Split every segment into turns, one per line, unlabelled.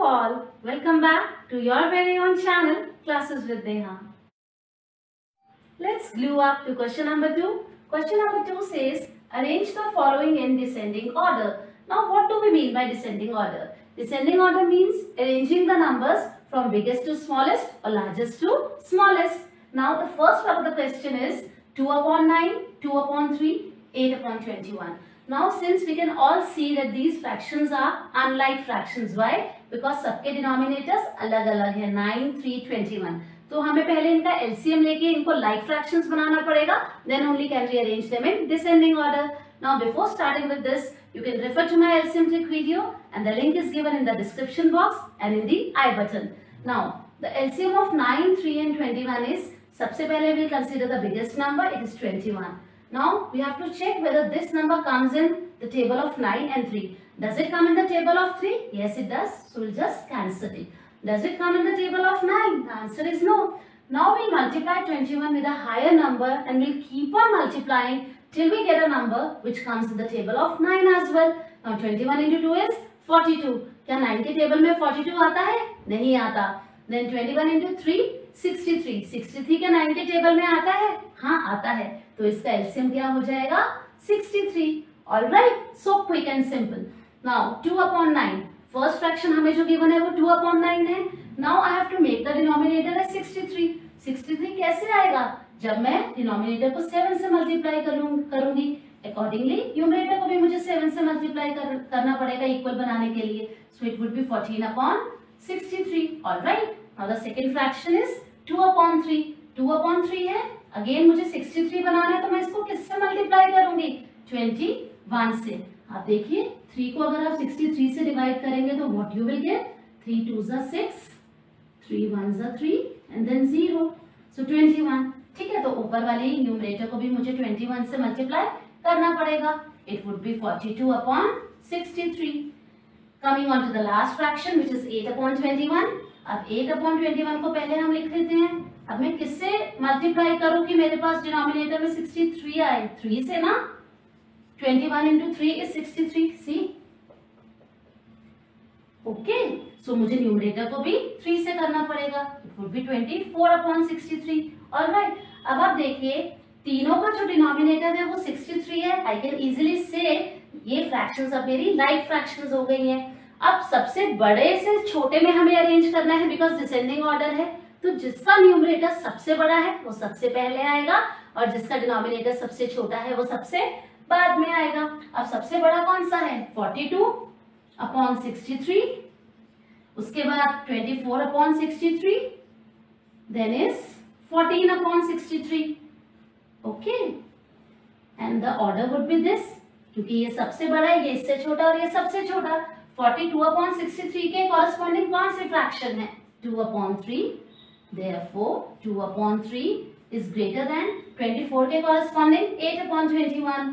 all, welcome back to your very own channel, Classes with Neha. Let's glue up to question number 2. Question number 2 says, arrange the following in descending order. Now what do we mean by descending order? Descending order means arranging the numbers from biggest to smallest or largest to smallest. Now the first part of the question is 2 upon 9, 2 upon 3, 8 upon 21. Now since we can all see that these fractions are unlike fractions. Why? Because सबके denominators अलग अलग है 9, 3, 21. तो हमें पहले इनका LCM लेके इनको like fractions बनाना पड़ेगा. Then only can we arrange them in descending order. Now before starting with this, you can refer to my LCM trick video and the link is given in the description box and in the I button. Now the LCM of 9, 3 and 21 is, सबसे पहले we'll consider the biggest number. It is 21. Now we have to check whether this number comes in the table of 9 and 3. Does it come in the table of 3? Yes, it does. So we'll just cancel it. Does it come in the table of 9? The answer is no. Now we'll multiply 21 with a higher number and we'll keep on multiplying till we get a number which comes in the table of 9 as well. Now 21 into 2 is 42. क्या 9 के table में 42 आता है? नहीं आता. Then 21 into 3, 63. 63 क्या 9 के table में आता है? हाँ आता है. तो इसका LCM क्या हो जाएगा? 63. Alright, so quick and simple. Now 2 upon 9. First fraction हमें जो given है वो 2 upon 9 है. Now I have to make the denominator as 63. 63 कैसे आएगा? जब मैं denominator को 7 से multiply करूंगी. Accordingly, numerator को भी मुझे 7 से multiply करना पड़ेगा equal बनाने के लिए. So it would be 14 upon 63. Alright. Now the second fraction is 2 upon 3. 2 upon 3 है. Again मुझे 63 बनाना है तो मैं इसको किससे multiply करूंगी? 21 से. आप देखिए 3 को अगर आप 63 से डिवाइड करेंगे तो what you will get? 3 2s are 6, 3 1s are 3 and then 0. So 21. ठीक है, तो ऊपर वाली न्यूमरेटर को भी मुझे 21 से मल्टीप्लाई करना पड़ेगा. It would be 42 upon 63. Coming on to the last fraction which is 8 upon 21. अब 8 upon 21 को पहले हम लिख लेते हैं. अब मैं किससे मल्टीप्लाई करूं कि मेरे पास डिनोमिनेटर में 63 आए? 3 से ना. 21 into 3 is 63. See? Okay. So मुझे न्यूमरेटर को भी 3 से करना पड़ेगा. It would be 24 upon 63. Alright. अब आप देखिए तीनों का जो डिनोमिनेटर है वो 63 है. I can easily say ये फ्रैक्शंस अब मेरी लाइक फ्रैक्शंस हो गई हैं. अब सबसे बड़े से छोटे में हमें अरेंज करना है बिकॉज डिसेंडिंग ऑर्डर है. तो जिसका न्यूमरेटर सबसे बड़ा है वो सबसे पहले आएगा और जिसका डिनोमिनेटर सबसे छोटा है वो सबसे बाद में आएगा. अब सबसे बड़ा कौन सा है? 42 अपॉन 63. उसके बाद 24 upon 63. Then is 14 upon 63. Okay, and the order would be this. क्योंकि ये सबसे बड़ा है, ये इससे छोटा और ये सबसे छोटा. 42 अपॉन 63 के कॉरेस्पॉन्डिंग कौन सी फ्रैक्शन है? 2 upon 3. Therefore 2 upon 3 is greater than 24 के corresponding 8 upon 21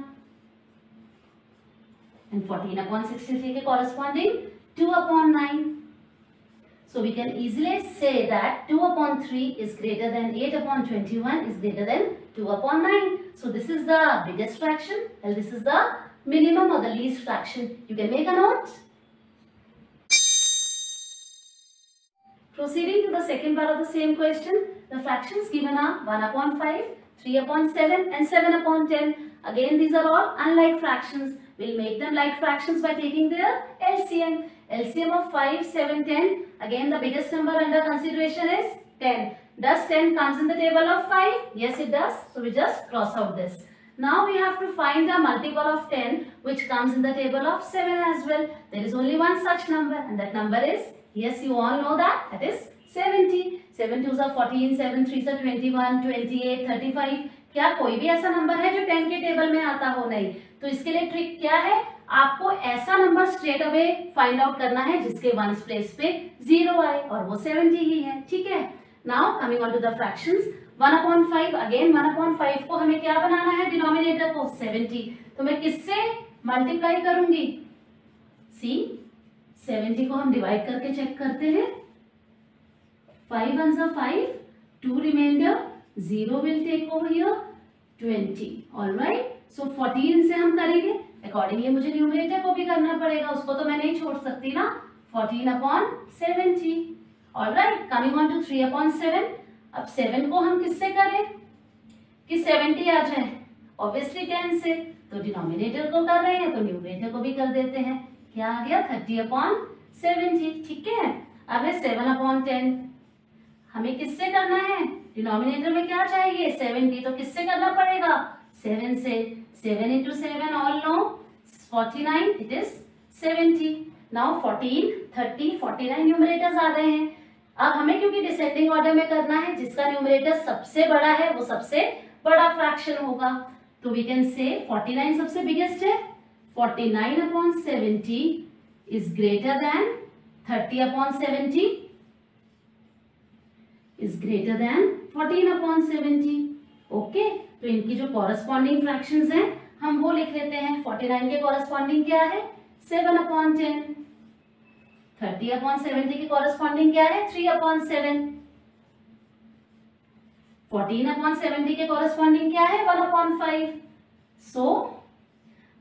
and 14 upon 63 के corresponding 2 upon 9. So we can easily say that 2 upon 3 is greater than 8 upon 21 is greater than 2 upon 9. So this is the biggest fraction and this is the minimum or the least fraction. You can make a note. Proceeding to the second part of the same question, the fractions given are 1 upon 5, 3 upon 7 and 7 upon 10. Again, these are all unlike fractions. We'll make them like fractions by taking their LCM. LCM of 5, 7, 10. Again, the biggest number under consideration is 10. Does 10 comes in the table of 5? Yes, it does. So we just cross out this. Now we have to find the multiple of 10 which comes in the table of 7 as well. There is only one such number and that number is, yes, you all know that is 70. 7 2s are 14, 7 3s are 21, 28, 35. क्या कोई भी ऐसा number है जो 10 के table में आता हो? नहीं. तो इसके लिए ट्रिक क्या है? आपको ऐसा number straight away find out करना है जिसके वंस प्लेस पे 0 आए और वो 70 ही है. ठीक है. Now coming on to the fractions. 1 upon 5. Again 1 upon 5 को हमें क्या बनाना है? डिनोमिनेटर को 70. तो मैं किससे मल्टीप्लाई करूंगी? सी 70 को हम डिवाइड करके चेक करते हैं. 5 1s are 5, 2 remainder, 0 will take over here, 20. Alright, so 14 से हम करेंगे. अकॉर्डिंगली मुझे न्यूमरेटर को भी करना पड़ेगा, उसको तो मैं नहीं छोड़ सकती ना. 14 upon 70. Alright, coming on to 3 upon 7. अब 7 को हम किससे करें कि 70 आ जाए? Obviously 10 से. तो डिनोमिनेटर को कर रहे हैं तो न्यूमरेटर को भी कर देते हैं. क्या आ गया? 30 upon 70. ठीक है. अब है 7 upon 10. हमें किससे करना है? डिनोमिनेटर में क्या चाहिए? 70. तो किससे करना पड़ेगा? 7 से. 7 into 7 all know 49. It is 70. Now 14, 30, 49 numerators आ गए हैं. अब हमें क्योंकि डिसेंडिंग ऑर्डर में करना है, जिसका न्यूमरेटर सबसे बड़ा है वो सबसे बड़ा फ्रैक्शन होगा. तो वी कैन से 49 सबसे बिगेस्ट है. 49 upon 70 is greater than 30 upon 70 is greater than 14 upon 70. Okay, तो इनकी जो कॉरेस्पॉन्डिंग फ्रैक्शंस हैं हम वो लिख लेते हैं. 49 के कॉरेस्पॉन्डिंग क्या है? 7 upon 10. 30 upon 70 की कॉरेस्पॉन्डिंग क्या है? 3 upon 7. 14 upon 70 के कॉरेस्पॉन्डिंग क्या है? 1 upon 5. So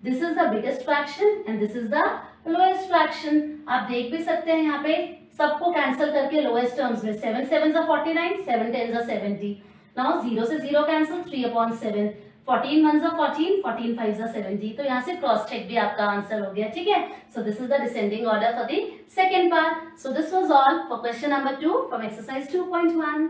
this is the biggest fraction and this is the lowest fraction. आप देख भी सकते हैं यहाँ पे सबको कैंसिल करके लोएस्ट टर्म्स में 7 7s are 49, 7 10s are 70. Now 0 से 0 cancel, 3 upon 7. 14 1s are 14, 14 5s are 70. तो यहाँ से क्रॉस चेक भी आपका आंसर हो गया. ठीक है. So this is the descending order for the second part. So this was all for question number 2 from exercise 2.1.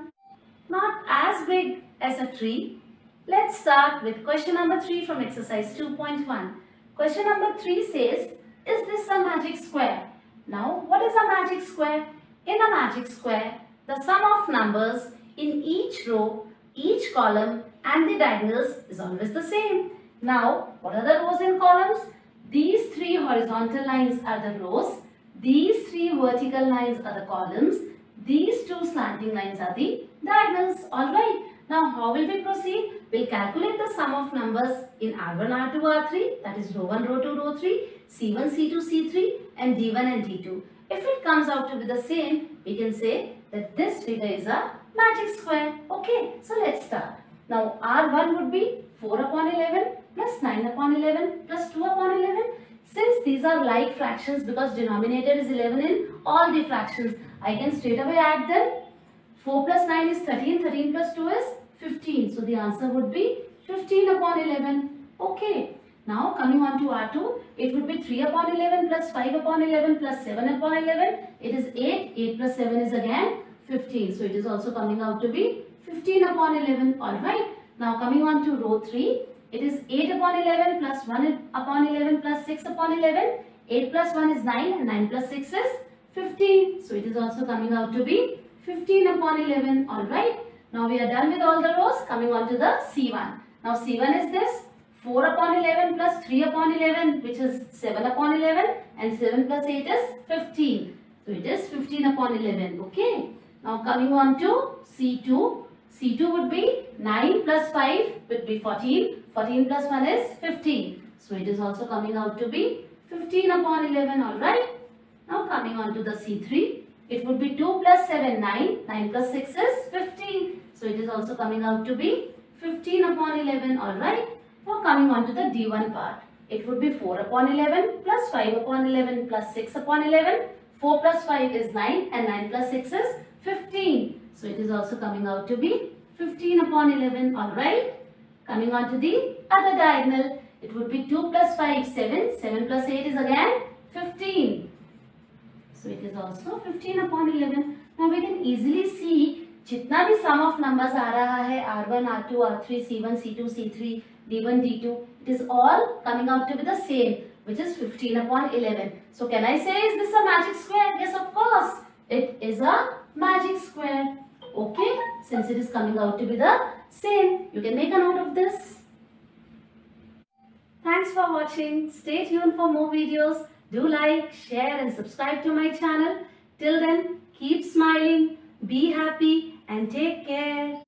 Not as big as a tree. Let's start with question number 3 from exercise 2.1. Question number 3 says, is this a magic square? Now, what is a magic square? In a magic square, the sum of numbers in each row, each column and the diagonals is always the same. Now, what are the rows and columns? These 3 horizontal lines are the rows. These 3 vertical lines are the columns. These 2 slanting lines are the diagonals. Alright. Now, how will we proceed? We'll calculate the sum of numbers in R1, R2, R3. That is row 1, row 2, row 3, C1, C2, C3 and D1 and D2. If it comes out to be the same, we can say that this figure is a magic square. Okay. So, let's start. Now, R1 would be 4 upon 11 plus 9 upon 11 plus 2 upon 11. Since these are like fractions because denominator is 11 in all the fractions, I can straight away add them. 4 plus 9 is 13, 13 plus 2 is 15. So, the answer would be 15 upon 11. Okay. Now, coming on to R2, it would be 3 upon 11 plus 5 upon 11 plus 7 upon 11. It is 8. 8 plus 7 is again 15. So, it is also coming out to be 15 upon 11. Alright. Now, coming on to row 3, it is 8 upon 11 plus 1 upon 11 plus 6 upon 11. 8 plus 1 is 9 and 9 plus 6 is 15. So, it is also coming out to be 15 upon 11. Alright. Now, we are done with all the rows. Coming on to the C1. Now, C1 is this 4 upon 11 plus 3 upon 11, which is 7 upon 11 and 7 plus 8 is 15. So, it is 15 upon 11. Okay. Now, coming on to C2. C2 would be 9 plus 5 would be 14. 14 plus 1 is 15. So, it is also coming out to be 15 upon 11. Alright. Now, coming on to the C3. It would be 2 plus 7, 9. 9 plus 6 is 15. So, it is also coming out to be 15 upon 11. Alright. Now, coming on to the D1 part. It would be 4 upon 11 plus 5 upon 11 plus 6 upon 11. 4 plus 5 is 9 and 9 plus 6 is 15. So, it is also coming out to be 15 upon 11. Alright. Coming on to the other diagonal. It would be 2 plus 5, 7. 7 plus 8 is again 15. So, it is also 15 upon 11. Now, we can easily see जितना भी sum of numbers आ रहा है R1, R2, R3, C1, C2, C3, D1, D2, it is all coming out to be the same, which is 15 upon 11. So, can I say is this a magic square? Yes, of course. It is a magic square. Okay, since it is coming out to be the same, you can make a note of this. Thanks for watching. Stay tuned for more videos. Do like, share and subscribe to my channel. Till then, keep smiling, be happy and take care.